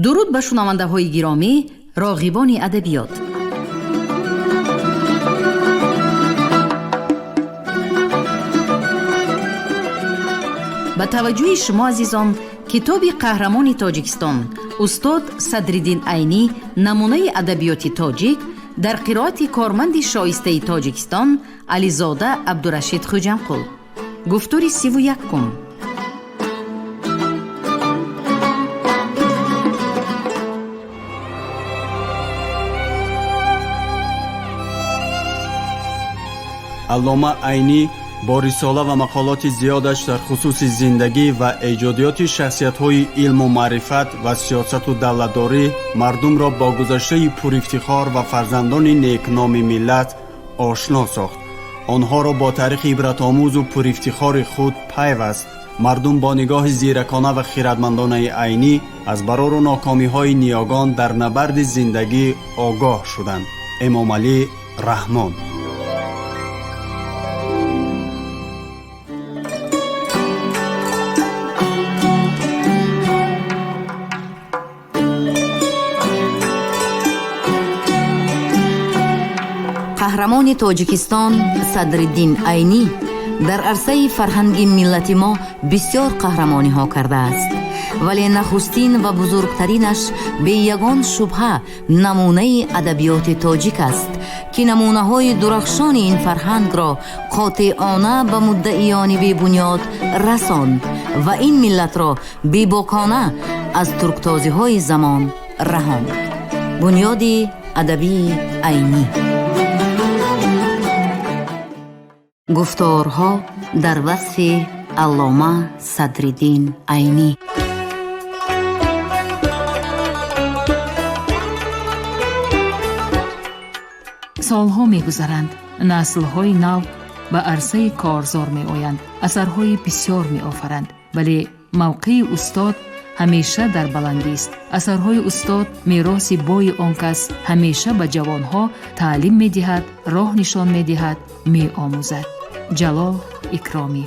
درود به شنونده‌های گرامی، راغبان ادبیات. با توجه شما عزیزان، کتاب قهرمان تاجیکستان استاد صدرالدین عینی نمونه ادبیات تاجیک در قرائت کارمند شایسته تاجیکستان علیزاده عبدالرشید خوجانقول. گفتار 31. علامه عینی با رساله و مقالات زیادش در خصوص زندگی و ایجادیات شخصیت‌های علم و معرفت و سیاست و دولتداری مردم را با گذشته پرافتخار و فرزندان نیکنام ملت آشنا ساخت. آنها را با تاریخ عبرت‌آموز و پرافتخار خود پیوست. مردم با نگاه زیرکانه و خردمندانه عینی از برار و ناکامی‌های نیاگان در نبرد زندگی آگاه شدند. امام علی رحمان. قهرمان تاجیکستان صدرالدین عینی در عرصه فرهنگ ملت ما بسیار قهرمانی ها کرده است، ولی نخستین و بزرگترینش به یگان شبهه نمونه ادبیات تاجیک است که نمونه های درخشان این فرهنگ را قاطعانه به مدعیان بی بنیاد رساند و این ملت را بی‌باکانه از ترکتازی های زمان رهاند. بنیاد ادبی عینی. گفتارها در وصف علامه صدرالدین عینی. سالها می‌گذرند، نسل‌های نو به عرصه کارزار می‌آیند، اثرهای بسیار می‌آفرند، ولی موقع استاد همیشه در بلندی است. اثرهای استاد میراث بوی آن کس همیشه به جوانها تعلیم می‌دهد، راه نشان می‌دهد، می‌آموزد. جلال اکرامی.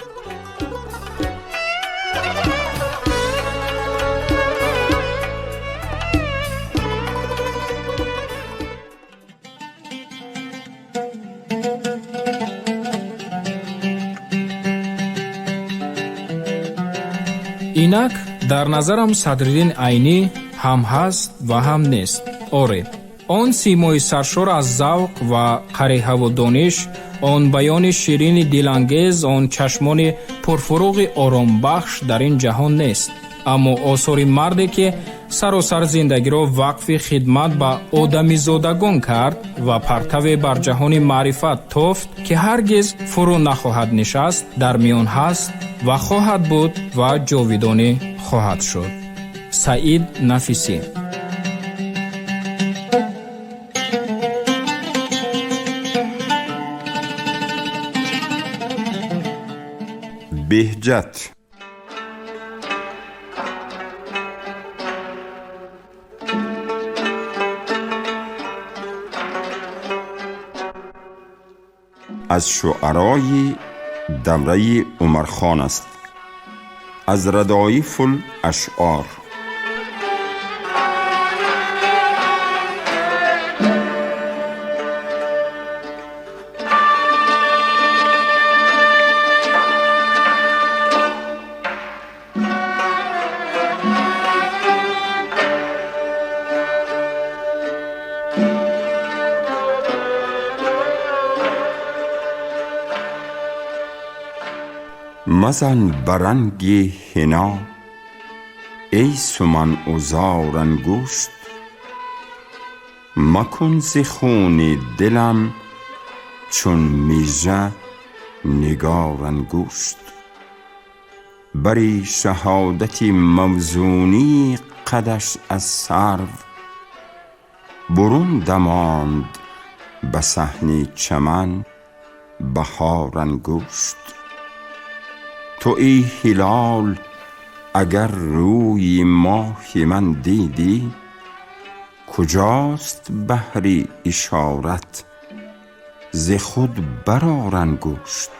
اینک در نظرم صدرالدین عینی هم هست و هم نیست. آره، آن سیمای سرشار از ذوق و قریحه و دانش، آن بیان شیرین دلانگیز، آن چشمان پرفروغ آرام بخش در این جهان نیست. اما آثار مردی که سراسر زندگی را وقف خدمت به آدمی زادگان کرد و پرتو بر جهان معرفت تافت که هرگز فرو نخواهد نشست، در میان هست و خواهد بود و جاودانه خواهد شد. سعید نفیسی. بهجت. از شعرای دوره عمر خان است. از ردایف الاشعار. مزن برنگ حنا ای سمن عذار انگشت، مکن ز خون دلم چون میژه نگار انگشت. بری شهادتی موزونی قدش از سرو، برون دماند به صحن چمن بهار انگشت. تو ای هلال اگر روی ماه من دیدی، کجاست بحر اشارت ز خود برآر انگشت.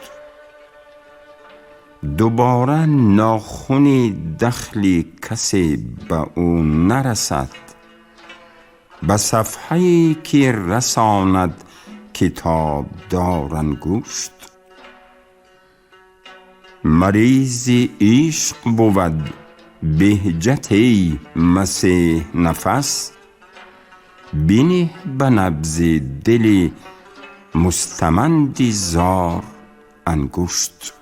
دوباره ناخونی دخلی کسی به او نرسد. به صفحه‌ای که رساند کتاب دار انگشت. مریض عشق بود بهجتی مسیح نفس. بینه به نبض دل مستمند زار انگشت.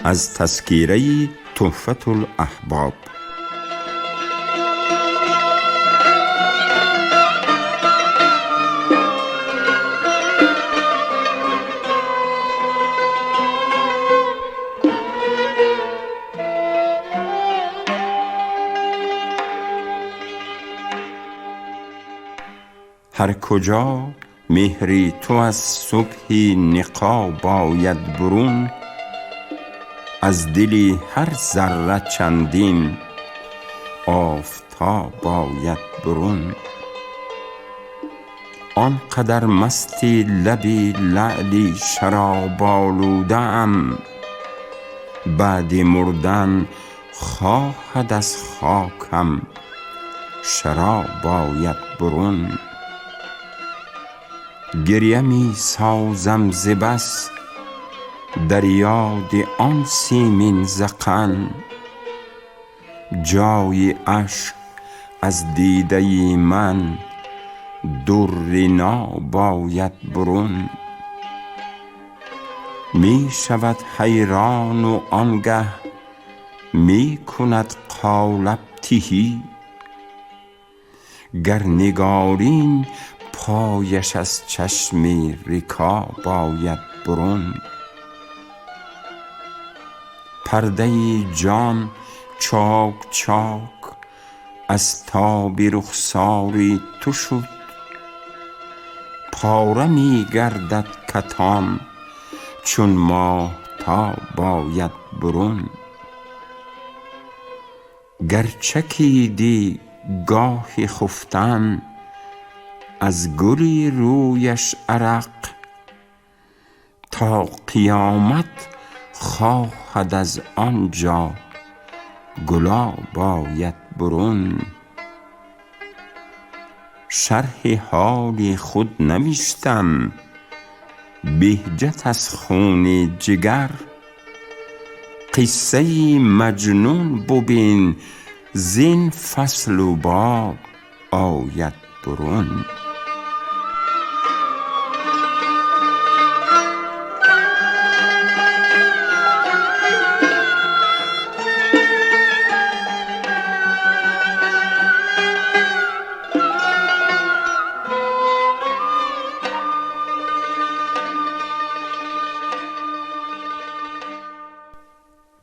از تذکیره تحفة الاحباب. هر کجا مهری تو از صبح نقاب آید برون. از دلی هر ذره چندین آفتاب آید برون. آنقدر مستی لبی لعلی شراب آلوده ام. بعد مردن خواهد از خاکم شراب آید برون. گریه می سازم ز بس در یاد آن سیمین ذقن. جای اشک از دیده من در ناب آید برون. می شود حیران و آنگه می کند قالب تهی. گر نگارین پایش از چشم رکاب آید برون. پرده جان چاک چاک از تاب رخساری تو شد. پاره می گردد کتان چون ماهتاب آید برون. گر چکیدی گاهی خفتن از گلی رویش عرق. تا قیامت خواهد از آنجا گلاب آید برون. شرح حال خود نوشتم بهجت از خون جگر. قصه مجنون ببین زین فصل و باب آید برون.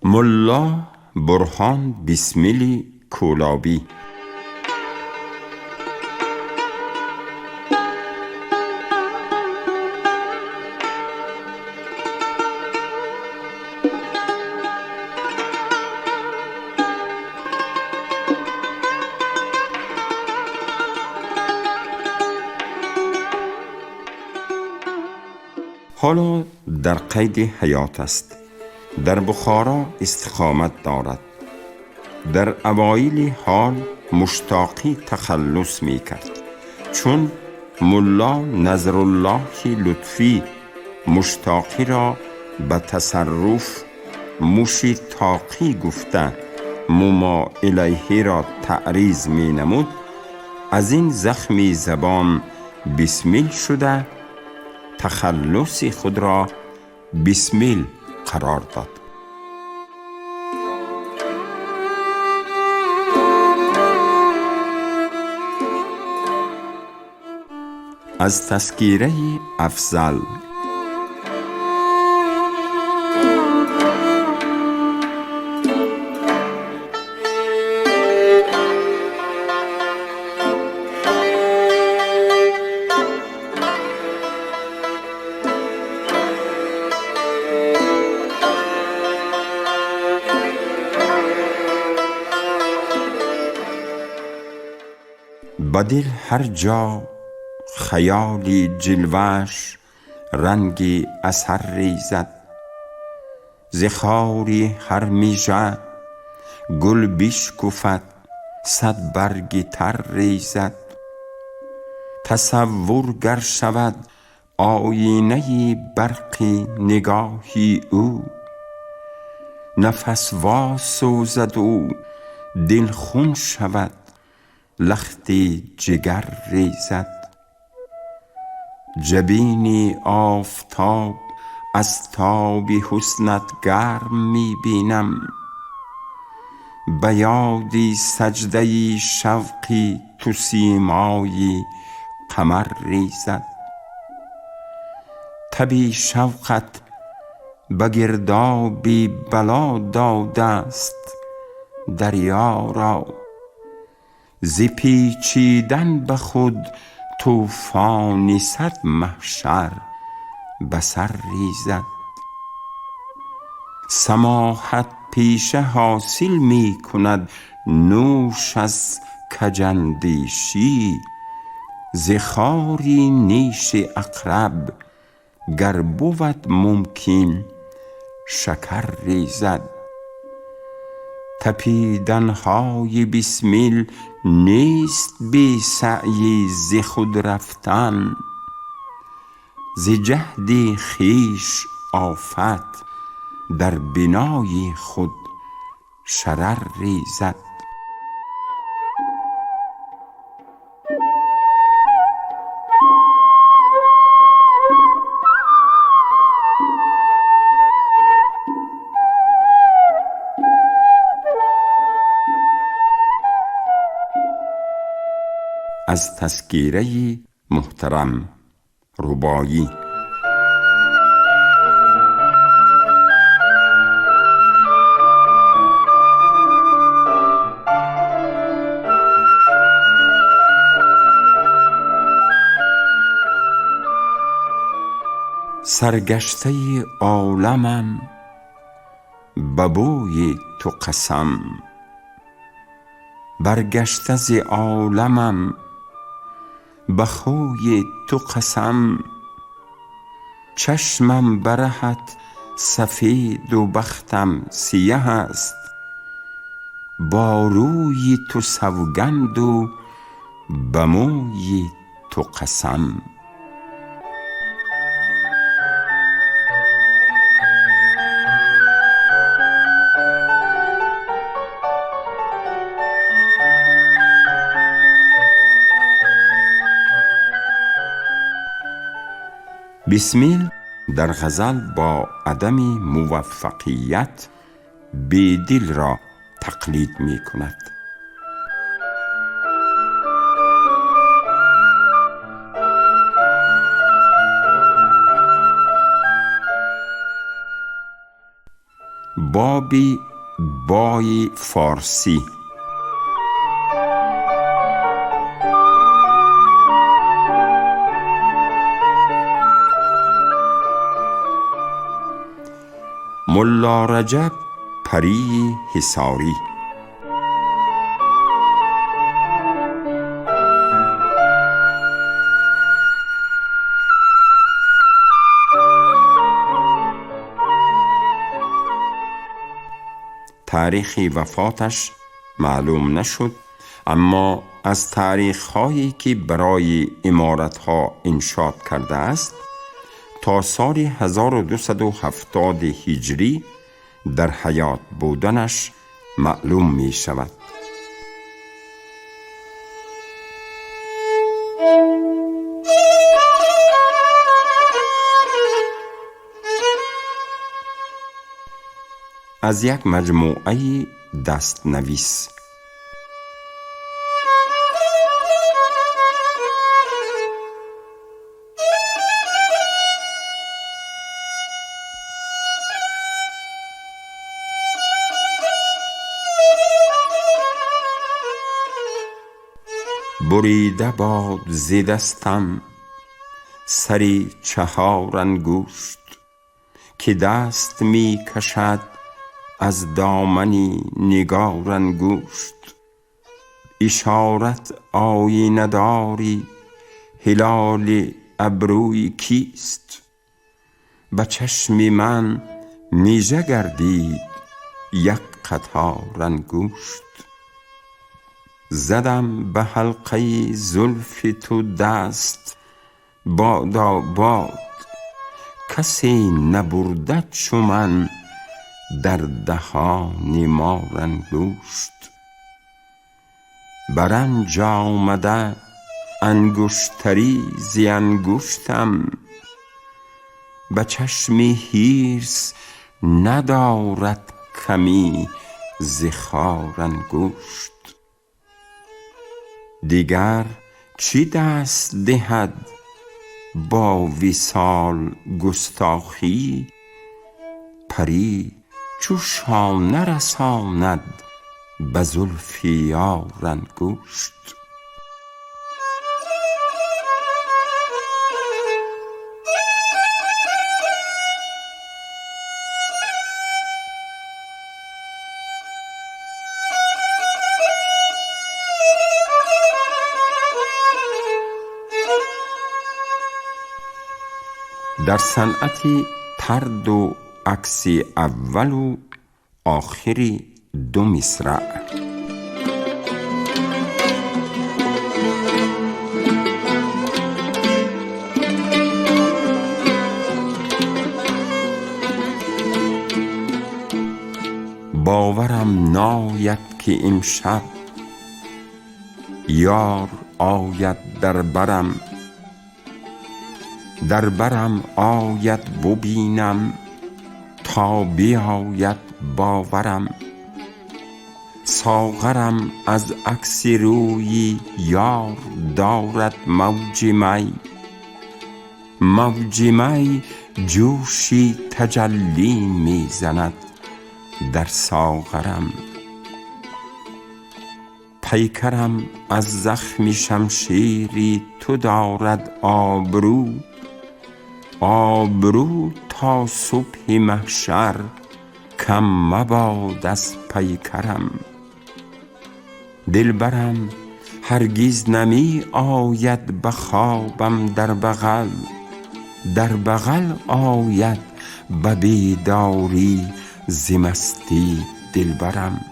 ملا برهان بیسمیلی کولابی. حالا در قید حیات است. در بخارا استقامت دارد. در اوایل حال مشتاقی تخلص می کرد. چون ملا نظرالله لطفی مشتاقی را به تصرف موشی تاقی گفته مما الیه را تعریض می نمود. از این زخمی زبان بسمیل شده تخلص خود را بسمیل قرار داد. از تذکیره افضل. بدل هر جا خیالی جلوش رنگی اثر ریزد. ز خاری هر میژه گل بشکفد، صد برگی تر ریزد. تصور گر شود آینه برقی نگاهی او، نفس وا سوزد و دل خون شود، لختی جگر ریزد. جبینی آفتاب از تاب حسنت گرم می بینم، به یادی سجده شوقی تو سیمای قمر ریزد. تبی شوقت به گردابی بلا داده است دریا را، ز پیچیدن به خود طوفانی صد محشر به سر ریزد. سماحت پیشه حاصل می کند نوش از کجندیشی، ز خاری نیش عقرب گر بود ممکن شکر ریزد. تپیدنهای بسمل نیست بی سعی ز خود رفتن، ز جهد خویش آفت در بنای خود شرر ریزد. از تذکیره محترم رباعی. سرگشته عالمم به بوی تو قسم، برگشته ز عالمم به خوی تو قسم. چشمم به رهت سفید و بختم سیه است، با روی تو سوگند و به موی تو قسم. بسمل در غزل با عدم موفقیت بیدل را تقلید می کند. بابی بای فارسی. ملا رجب پری حصاری. تاریخ وفاتش معلوم نشد، اما از تاریخ‌هایی که برای عمارت‌ها انشاء کرده است تا سال 1270 هجری در حیات بودنش معلوم می شود. از یک مجموعه دستنویس. بریده باد ز دستم سری 4 انگشت، که دست می کشد از دامنی نگار انگشت. اشارت آینه داری، هلال ابروی کیست؟ به چشم من میژه گردید یک قطار انگشت. زدم به حلقه زلف تو دست، باد کسی نبرده چو من در دهان مار انگشت. برنج آمده انگشتری ز انگشتم، به چشم حرص ندارد کمی ز خار انگشت. دیگر چی دست دهد با وصال گستاخی؟ پری چو شانه رساند به زلف یار انگشت. در صنعت طرد و عکس اول و آخری دو مصرع. باورم ناید که امشب یار آید در برم آید ببینم تا بیاید باورم. ساغرم از عکس روی یار دارد موج می جوشی تجلی میزند در ساغرم. پیکرم از زخم شمشیری تو دارد آبرو تا صبح محشر کم مباد از پیکرم. دلبرم هرگز نمی آید به خوابم در بغل آید به بیداری ز مستی دلبرم.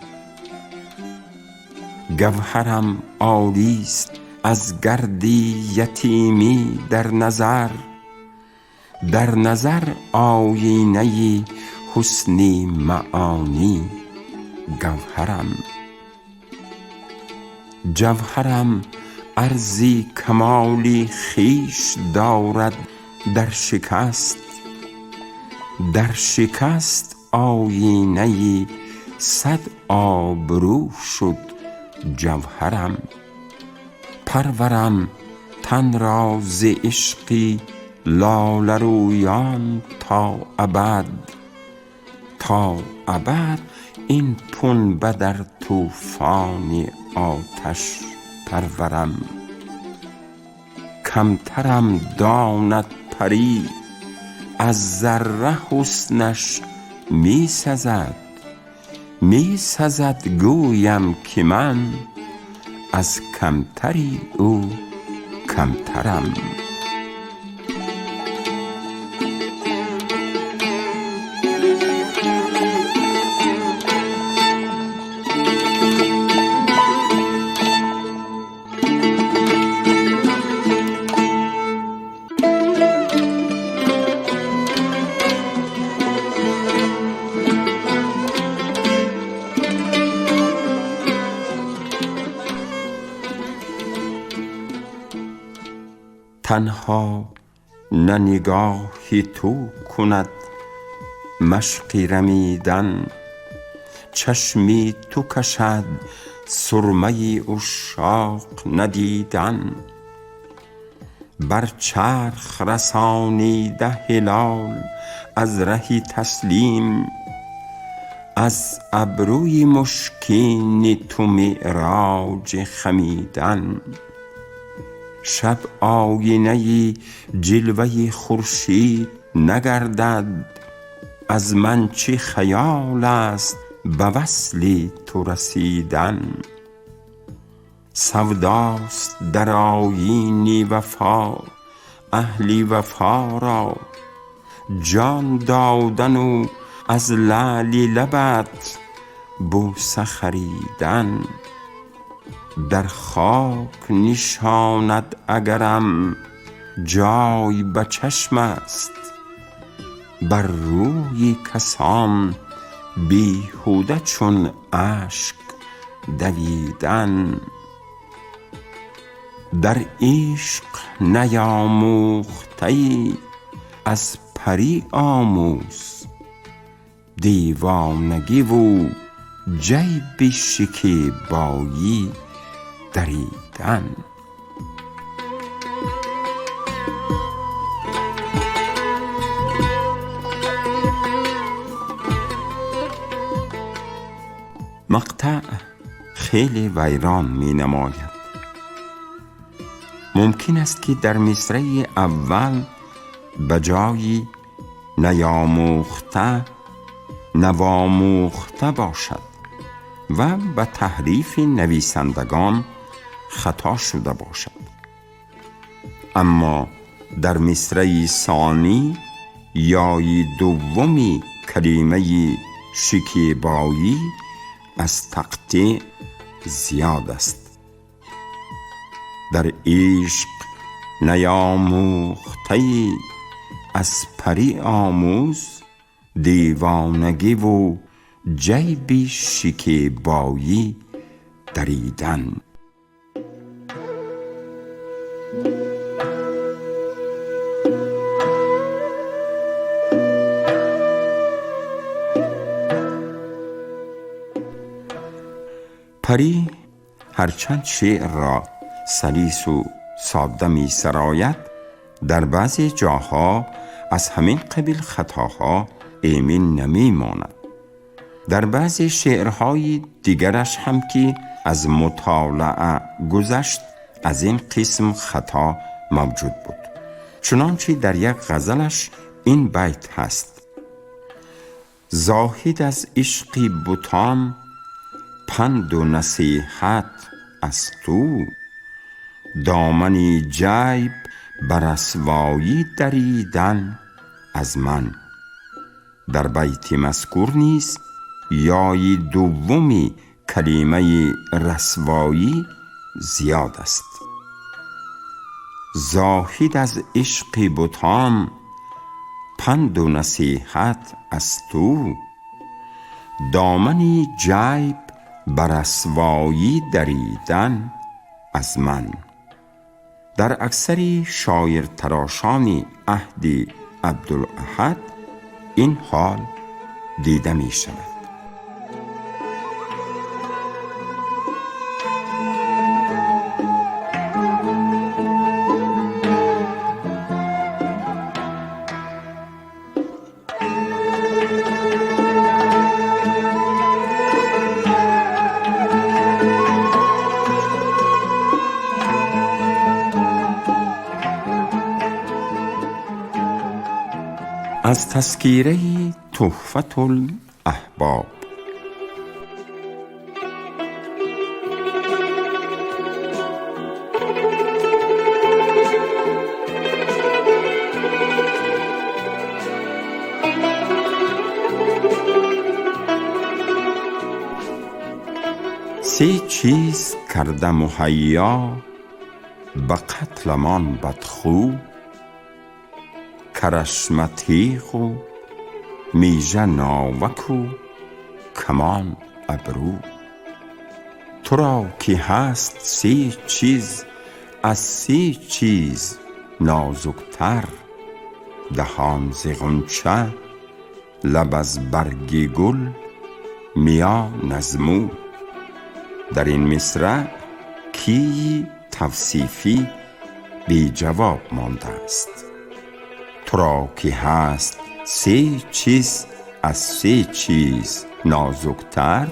گوهرم عالیست از گرد یتیمی در نظر آینه حسن معانی جوهرم عرض کمالی خویش دارد در شکست آینه صد آبرو شد جوهرم. پرورم تن را ز عشقی لاله رویان تا ابد این پنبه در طوفان آتش پرورم. کمترم داند پری از ذره حسنش می سزد گویم که من از کمتری او کمترم. تنها نه نگاهی تو کند مشق رمیدن، چشمی تو کشد سرمه عشاق ندیدن. بر چرخ رسانیده هلال از ره تسلیم، از ابروی مشکین تو معراج خمیدن. شب آینه جلوه خورشید نگردد، از من چه خیال است به وصل تو رسیدن. سوداست در آیینی وفا، اهلی وفا را جان دادن و از لعلی لبت بوسه خریدن. در خاک نشاند اگرم جای به چشم است، بر روی کسان بیهوده چون اشک دویدن. در عشق نیاموخته‌ای از پری آموز، دیوانگی و جیب شکیبایی دریدن. مقطع خیلی ویران می نماید. ممکن است که در مصرع اول بجای نیاموخته نواموخته باشد و به تحریف نویسندگان خطا شده باشد، اما در مصرع ثانی یای دومی کلمه شکیبایی از تقطیع زیاد است. در عشق نیاموخته‌ای از پری آموز، دیوانگی و جیب شکیبایی دریدن. پری هرچند شعر را سلیس و ساده می سراید، در بعضی جاها از همین قبیل خطاها ایمن نمی ماند. در بعضی شعرهای دیگرش هم که از مطالعه گذشت از این قسم خطا موجود بود. چنانچه در یک غزلش این بیت هست: زاهد از عشق بتان پند و نصیحت از تو، دامنی جیب بر رسوایی دریدن از من. در بیت مذکور نیز یای دومی کلمه رسوایی زیاد است. زاهد از عشق بتان پند و نصیحت از تو، دامنی جیب بر رسوایی دریدن از من. در اکثر شاعر تراشان عهد عبدالاحد این حال دیده می شود. از تذکیره تحفة الاحباب. سه چیز کرده مهیا به قتلمان بدخو، کرشمه تیغ و میژه ناوک و کمان ابرو. تو را که هست سه چیز از سه چیز نازکتر، دهان ز غنچه لب از برگ گل میان از مو. در این مصرع کی توصیفی بی جواب مانده است. تو را که هست سه چیز از سه چیز نازکتر،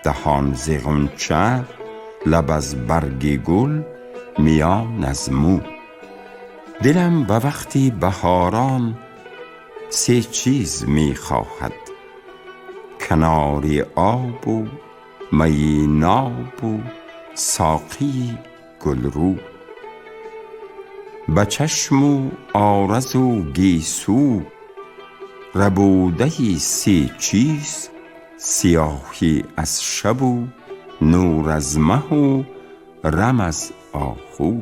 دهان ز غنچه لب از برگ گل میان از مو. دلم به وقتی بهاران سه چیز می خواهد، کنار آب و می ناب و ساقی گلرو. به چشم و عارض و گیسو ربودهی 3 چیز، سیاهی از شب و نور از مه و رم از آهو.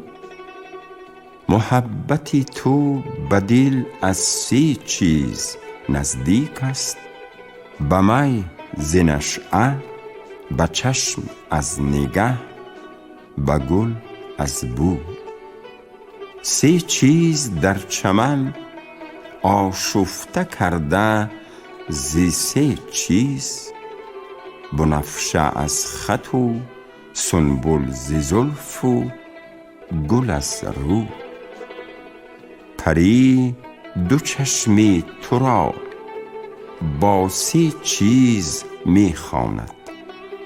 محبتی تو به دل از 3 چیز نزدیک است، به می ز نشأه، به چشم از نگه، به گل از بو. 3 چیز در چمن آشفته کرده، ز 3 چیز بنفشه از خط و سنبل ز زلف و گل از رو. پری 2 چشم تو را با 3 چیز می خواند،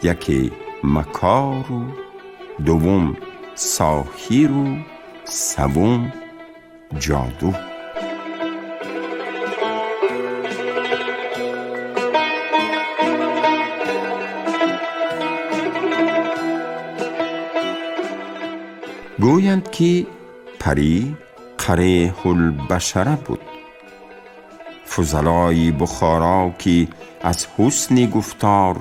یکی مکار و دوم ساحر و سوم جادو. گویند که پری قریح البشره بود. فضلای بخارا که از حسن گفتار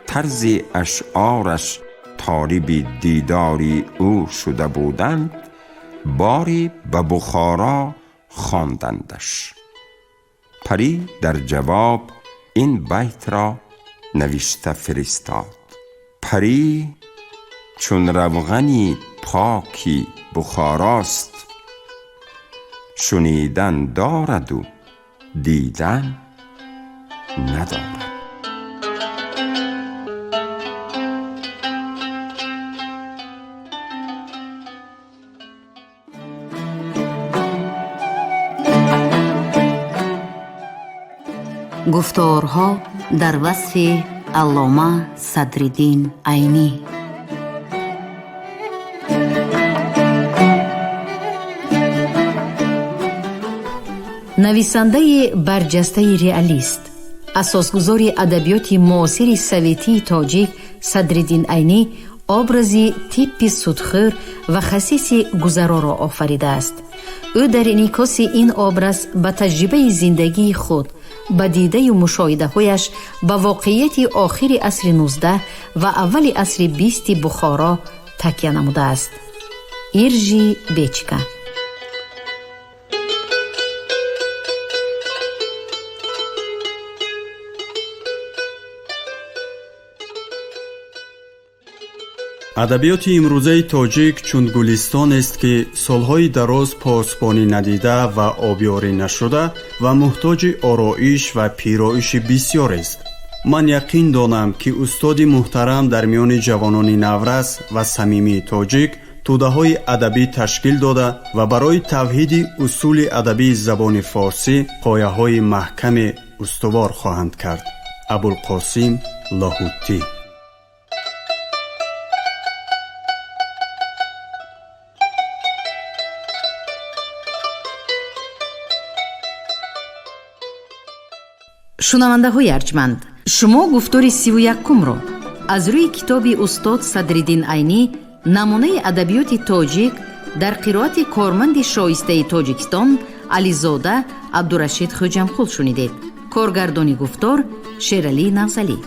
طرز اشعارش طالب دیداری او شده بودند، باری به بخارا خواندندش. پری در جواب این بیت را نوشته فرستاد: پری چون روغنی پاکی بخاراست، شنیدن دارد و دیدن ندارد. گفتارها در وصف علامه صدرالدین عینی. نویسنده برجسته رئالیست، اساسگذار ادبیات معاصر سویتی تاجیک صدرالدین عینی ابرزی تیپ سودخور و خسیس گذرا را آفریده است. او در انعکاس این ابرز به تجربه زندگی خود، به دیده و مشاهده هایش به واقعیت آخر عصر 19 و اول عصر 20 بخارا تکیه نموده است. ایرژی بیچکا. ادبیات امروزه تاجیک چون گلستان است که سالهای دراز پاسبانی ندیده و آبیاری نشده و محتاج آرایش و پیرایش بسیار است. من یقین دارم که استاد محترم در میان جوانان نورس و صمیمی تاجیک توده‌های ادبی تشکیل داده و برای توحید اصول ادبی زبان فارسی پایه‌های محکم استوار خواهند کرد. ابوالقاسم لاهوتی. شنونده های ارجمند، شما گفتار 31 را از روی کتاب استاد صدرالدین عینی نمونه ادبیات تاجیک در قرائت کارمند شایسته تاجیکستان علیزاده عبدالرشید خوجمقل شنیدید. کارگردانی گفتار شیرالی نوزلی.